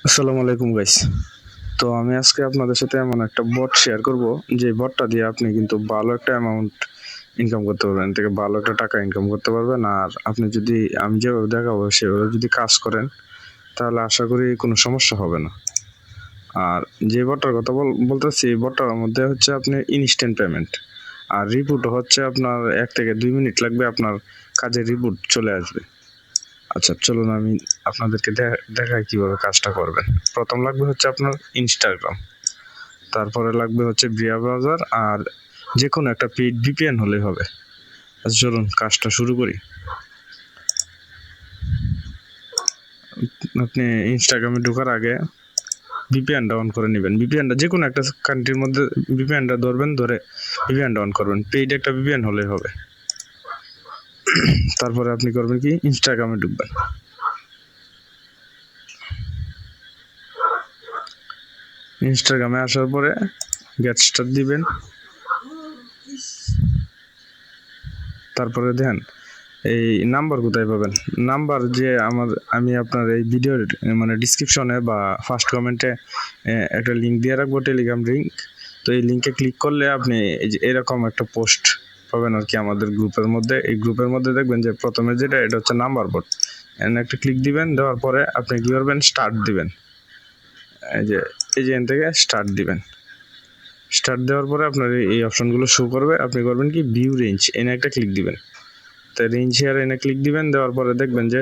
আসসালামু আলাইকুম গাইস। তো আমি আজকে আপনাদের সাথে এমন একটা বট শেয়ার করব যে বটটা দিয়ে আপনি কিন্তু ভালো একটা অ্যামাউন্ট ইনকাম করতে পারবেন, এর থেকে ভালো একটা টাকা ইনকাম করতে পারবেন। আর আপনি যদি আমি যেভাবে দেখাবো সেভাবে যদি কাজ করেন তাহলে আশা করি কোনো সমস্যা হবে না। আর যে বটটার কথা বলতেছি, এই বটটার মধ্যে হচ্ছে আপনি ইনস্ট্যান্ট পেমেন্ট, আর রিপোর্ট হচ্ছে আপনার 1 থেকে 2 মিনিট লাগবে, আপনার কাজের রিপোর্ট চলে আসবে। আচ্ছা চলুন আমি আপনাদেরকে দেখাই কিভাবে কাজটা করবেন। প্রথম লাগবে হচ্ছে আপনার ইনস্টাগ্রাম, তারপরে লাগবে হচ্ছে ব্রিয়া ব্রাউজার, আর যে কোনো একটা পেইড ভিপিএন হলেই হবে। আচ্ছা চলুন কাজটা শুরু করি। আপনি ইনস্টাগ্রামে ঢোকার আগে ভিপিএনটা অন করে নেবেন। ভিপিএনটা যে কোনো একটা কান্ট্রির মধ্যে ভিপিএনটা ধরবেন, ধরে ভিপিএনটা অন করবেন। পেইড একটা ভিপিএন হলেই হবে। তারপরে আপনি করবেন কি, ইনস্টাগ্রামে ঢুকবেন। ইনস্টাগ্রামে আসার পরে গেট স্টার্ট দিবেন। তারপরে দেন এই নাম্বার কোথায় পাবেন। নাম্বার যে আমি আপনার এই ভিডিওর মানে ডিসক্রিপশনে বা ফার্স্ট কমেন্টে একটা লিঙ্ক দিয়ে রাখবো, টেলিগ্রাম লিঙ্ক। তো এই লিঙ্কে ক্লিক করলে আপনি এই যে এরকম একটা পোস্ট পাবেন আর কি আমাদের গ্রুপের মধ্যে। এই গ্রুপের মধ্যে দেখবেন যে প্রথমে যেটা, এটা হচ্ছে নাম্বার বোর্ড। এখানে একটা ক্লিক দিবেন, দেওয়ার পরে আপনি কী করবেন, স্টার্ট দিবেন। এই যে এখান থেকে স্টার্ট দিবেন। স্টার্ট দেওয়ার পরে আপনার এই অপশনগুলো শো করবে। আপনি করবেন কি, ভিউ রেঞ্জ, এনে একটা ক্লিক দিবেন। তো রেঞ্জ হেয়ার এনে ক্লিক দিবেন। দেওয়ার পরে দেখবেন যে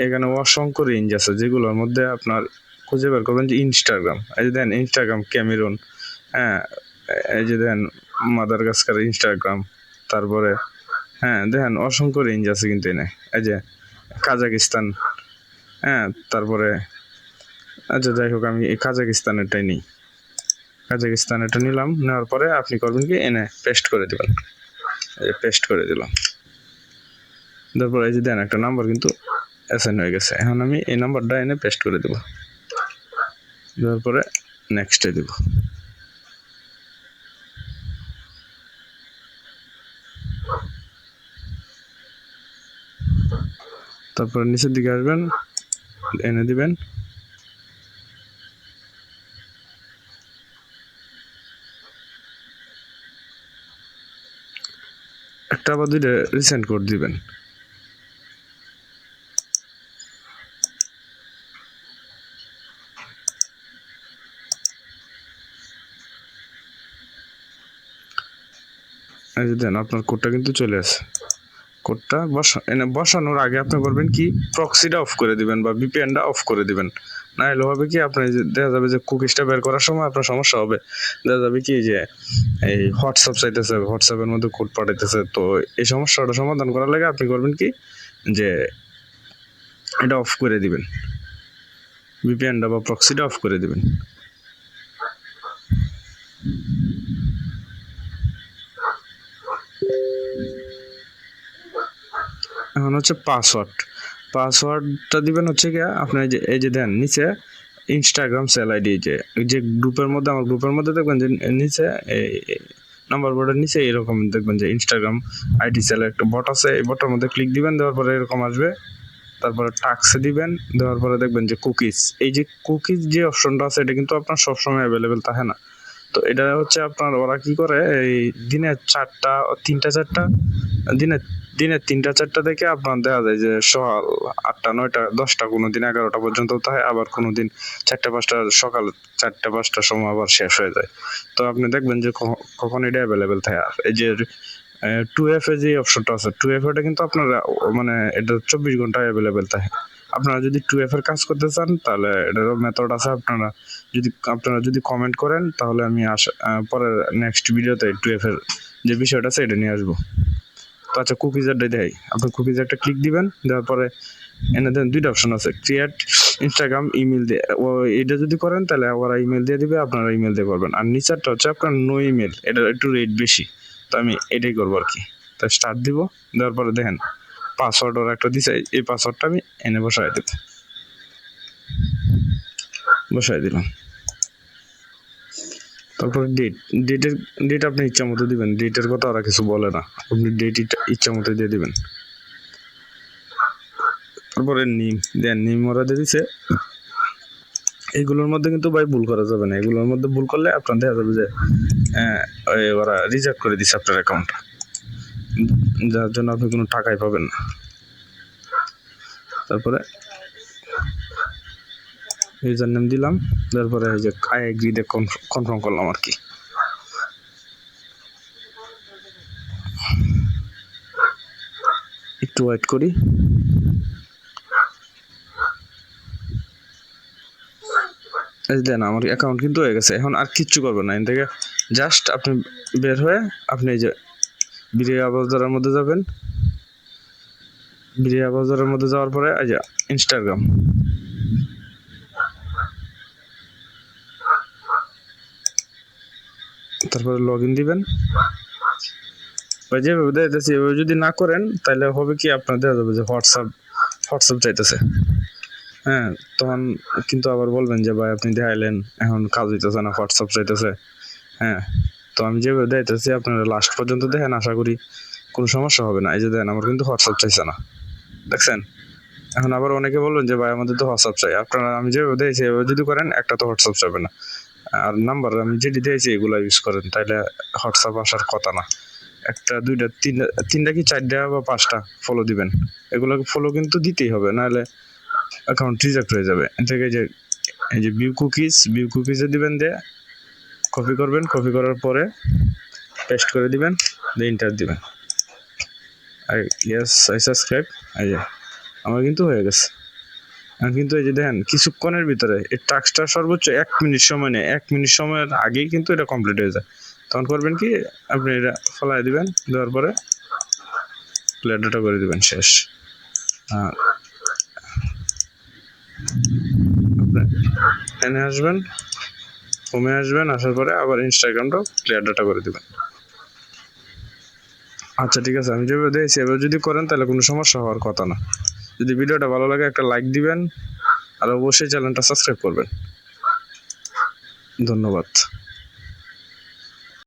এখানে অসংখ্য রেঞ্জ আছে, যেগুলোর মধ্যে আপনার খুঁজে বের করবেন যে ইনস্টাগ্রাম। এই যে দেন ইনস্টাগ্রাম ক্যামেরুন, হ্যাঁ, এই যে দেন মাদারগাস্কার ইনস্টাগ্রাম। তারপরে হ্যাঁ দেখেন অসংখ্য রেঞ্জ আছে কিন্তু এনে। এই যে কাজাকিস্তান, হ্যাঁ, তারপরে আচ্ছা যাই হোক আমি এই কাজাকিস্তানেরটাই নিই। কাজাকিস্তানেরটা নিলাম। নেওয়ার পরে আপনি করবেন কি, এনে পেস্ট করে দেবেন। এই পেস্ট করে দিলাম। তারপর এই যে দেন একটা নাম্বার কিন্তু অ্যাসাইন হয়ে গেছে। এখন আমি এই নাম্বারটা এনে পেস্ট করে দেবো। দেওয়ার পরে নেক্সটে দেব। তারপরে নিচের দিকে আসবেন, এনে দিবেন। একটা বা দুইটা রিসেন্ট কোড দিবেন। এই যে দেন আপনার কোডটা কিন্তু চলে আসে। কোডটা বসানোর আগে আপনি করবেন কি, প্রক্সিটা অফ করে দিবেন বা ভিপিএনটা অফ করে দিবেন। না হলে হবে কি, আপনার দেখা যাবে যে কুকিজটা বের করার সময় আপনার সমস্যা হবে। দেখা যাবে কি যে এই হোয়াটসঅ্যাপ চাইতেছে, হোয়াটসঅ্যাপের মধ্যে কোড পাঠাইতেছে। তো এই সমস্যাটা সমাধান করার লাগে আপনি করবেন কি, যে এটা অফ করে দিবেন, ভিপিএনটা বা প্রক্সিটা অফ করে দিবেন। এখন হচ্ছে পাসওয়ার্ডটা দিবেন হচ্ছে গিয়া আপনার এই যে দেন নিচে ইনস্টাগ্রাম সেল আইডি, যে গ্রুপের মধ্যে, আমার গ্রুপের মধ্যে দেখবেন যে নিচে এই নাম্বার বোর্ডের নিচে এরকম দেখবেন যে ইনস্টাগ্রাম আইডি সেলের একটা বট আছে। এই বটের মধ্যে ক্লিক দিবেন, দেওয়ার পরে এরকম আসবে। তারপরে টাক্সে দিবেন, দেওয়ার পরে দেখবেন যে কুকিজ, এই যে কুকিজ যে অপশনটা আছে, এটা কিন্তু আপনার সবসময় অ্যাভেলেবেল থাকে না। তো এটা হচ্ছে আপনার ওরা কি করে, এই দিনে দিনে দিনে 3টা 4টা থেকে আপনার দেখা যায় যে সকাল 8টা 9টা 10টা, কোনো দিন 11টা পর্যন্ত থাকে, আবার কোনো দিন 4টা 5টা, সকাল 4টা 5টার সময় আবার শেষ হয়ে যায়। তো আপনি দেখবেন যে কখন এটা অ্যাভেলেবেল থাকে। আর এই যে 2F যে অপশনটা আছে, 2F এটা কিন্তু আপনার মানে এটা 24 ঘন্টা অ্যাভেলেবেল থাকে। আপনারা যদি 2F এর কাজ করতে চান তাহলে এটারও মেথড আছে। আপনারা যদি কমেন্ট করেন তাহলে আমি পরের নেক্সট ভিডিওতে 2F এর যে বিষয়টা আছে এটা নিয়ে আসবো। তো আচ্ছা কুকিজেরটাই দেখাই। আপনি কুকিজ একটা ক্লিক দিবেন, দেওয়ার পরে এনে দেন 2টা অপশন আছে, ক্রিয়েট ইনস্টাগ্রাম ইমেল দিয়ে। এটা যদি করেন তাহলে ওরা ইমেল দিয়ে দিবে, আপনারা ইমেল দিয়ে করবেন। আর নিচারটা হচ্ছে আপনার নো ইমেল, এটা একটু রেট বেশি, তো আমি এটাই করবো আর কি। তাই স্টার্ট দিব। দেওয়ার পরে দেখেন পাসওয়ার্ড ওরা একটা দিছে, এই পাসওয়ার্ডটা আমি এনে বসাই দিলাম। তারপরে ডেট আপনি ইচ্ছা মতো দিবেন। ডেটের কথা ওরা কিছু বলে না, আপনি ডেট ইচ্ছা মতো দিয়ে দিবেন। তারপরে নিম ওরা দিয়ে দিছে। এগুলোর মধ্যে কিন্তু ভাই ভুল করা যাবে না, এগুলোর মধ্যে ভুল করলে আপনার দেখা যাবে যে ওরা রিজেক্ট করে দিচ্ছে আপনার অ্যাকাউন্ট, যার জন্য আপনি কোনো টাকাই পাবেন না। তারপরে ইউজার নেম দিলাম, তারপরে এই যে আই এগ্রি দিয়ে কনফার্ম করলাম আর কি। একটু ওয়েট করি। দেন আমার অ্যাকাউন্ট কিন্তু হয়ে গেছে, এখন আর কিচ্ছু করবেন না। এখান থেকে জাস্ট আপনি বের হয়ে আপনি এই যে বিরিয়া বাজারের মধ্যে যাবেন, বিরিয়া বাজারের মধ্যে যাওয়ার পরে এই যে ইনস্টাগ্রাম, তারপরে লগ ইন দিবেন। যেভাবে দেখতেছি এভাবে যদি না করেন তাহলে হবে কি আপনার দেখা যাবে যে হোয়াটসঅ্যাপ চাইতেছে, হ্যাঁ, তখন কিন্তু আবার বলবেন যে ভাই আপনি দেখাইলেন এখন কাজ হইতেছে না, হোয়াটসঅ্যাপ চাইতেছে। হ্যাঁ, তো আমি যেভাবে দেখতেছি আপনারা লাস্ট পর্যন্ত দেখেন, আশা করি কোনো সমস্যা হবে না। এই যে দেখেন আমার কিন্তু হোয়াটসঅ্যাপ চাইছে না, দেখছেন। এখন আবার অনেকে বলবেন যে ভাই আমাদের তো হোয়াটসঅ্যাপ চাই, আপনারা আমি যেভাবে দিয়েছি এভাবে যদি করেন একটা তো হোয়াটসঅ্যাপ চাইবে না। আর নাম্বার আমি যেটি দিয়েছি এগুলো ইউজ করেন, তাইলে হোয়াটসঅ্যাপ আসার কথা না। একটা দুইটা তিনটা কি চারটা বা পাঁচটা ফলো দিবেন, এগুলোকে ফলো কিন্তু দিতেই হবে, নাহলে অ্যাকাউন্ট রিজেক্ট হয়ে যাবে। এর থেকে যে এই যে ভিউ কুকিজে দিবেন, দিয়ে কপি করবেন, কপি করার পরে পেস্ট করে দিবেন, দিয়ে এন্টার দিবেন। আর ইয়েস আই সাবস্ক্রাইব, এই যে আমার কিন্তু হয়ে গেছে। কিন্তু এই যে দেখেন কিছুক্ষণের ভিতরে এই টাস্কটা সর্বোচ্চ 1 মিনিট সময় নেয়, 1 মিনিট সময়ের আগেই কিন্তু এটা কমপ্লিট হয়ে যায়। তখন করবেন কি আপনি এটা ফলাই দিবেন, দেওয়ার পরে ক্লিয়ার ডাটা করে দিবেন, শেষ। এনে আসবেন, হোমে আসবেন, আসার পরে আবার ইনস্টাগ্রামটাও ক্লিয়ার ডাটা করে দিবেন। আচ্ছা ঠিক আছে, আমি যেভাবে দিয়েছি এবার যদি করেন তাহলে কোনো সমস্যা হওয়ার কথা না। যদি ভিডিওটা ভালো লাগে একটা লাইক দিবেন, আর অবশ্যই চ্যানেলটা সাবস্ক্রাইব করবেন। ধন্যবাদ।